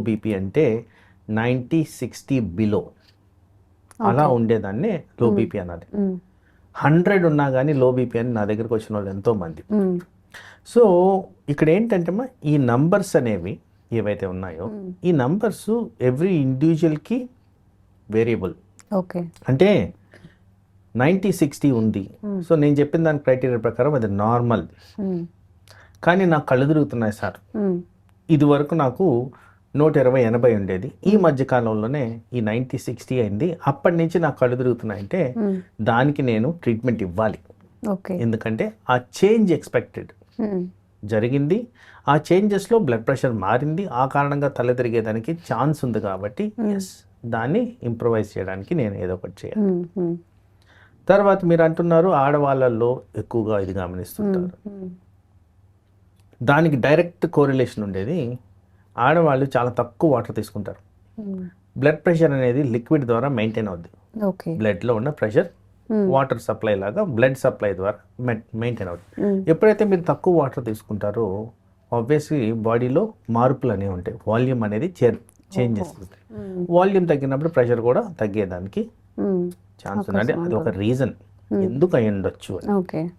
BP అంటే 90-60 below అలా ఉండేదాన్ని లో బీపీ అన్నది. 100 ఉన్నా కానీ లో బీపీ అని నా దగ్గరకు వచ్చిన వాళ్ళు ఎంతోమంది. సో ఇక్కడ ఏంటంటే ఈ నంబర్స్ అనేవి ఏవైతే ఉన్నాయో ఈ నంబర్స్ ఎవ్రీ ఇండివిజువల్కి వేరియబుల్. ఓకే, అంటే 90-60 ఉంది. సో నేను చెప్పిన దాని క్రైటీరియా ప్రకారం అది నార్మల్. కానీ నాకు కళ్ళు తిరుగుతున్నాయి సార్, ఇది వరకు నాకు 120-80 ఉండేది, ఈ మధ్య కాలంలోనే ఈ 90-60 అయింది, అప్పటి నుంచి నాకు కళ్ళు తిరుగుతున్నాయంటే దానికి నేను ట్రీట్మెంట్ ఇవ్వాలి. ఎందుకంటే ఆ చేంజ్ ఎక్స్పెక్టెడ్ జరిగింది, ఆ చేంజెస్లో బ్లడ్ ప్రెషర్ మారింది, ఆ కారణంగా తల తిరిగేదానికి ఛాన్స్ ఉంది కాబట్టి ఎస్ దాన్ని ఇంప్రూవైజ్ చేయడానికి నేను ఏదో ఒకటి చేయాలి. తర్వాత మీరు అంటున్నారు ఆడవాళ్ళల్లో ఎక్కువగా ఇది గమనిస్తుంటారు. దానికి డైరెక్ట్ కోరిలేషన్ ఉండేది, ఆడవాళ్ళు చాలా తక్కువ వాటర్ తీసుకుంటారు. బ్లడ్ ప్రెషర్ అనేది లిక్విడ్ ద్వారా మెయింటైన్ అవుద్ది. బ్లడ్లో ఉన్న ప్రెషర్ వాటర్ సప్లై లాగా బ్లడ్ సప్లై ద్వారా మెయింటైన్ అవుతుంది. ఎప్పుడైతే మీరు తక్కువ వాటర్ తీసుకుంటారో ఆబ్వియస్లీ బాడీలో మార్పులు అనేవి ఉంటాయి, వాల్యూమ్ అనేది చేంజెస్ అవుతాయి. వాల్యూమ్ తగ్గినప్పుడు ప్రెషర్ కూడా తగ్గేదానికి ఛాన్స్ ఉంది. అంటే అది ఒక రీజన్ ఎందుకు అయి ఉండొచ్చు అని.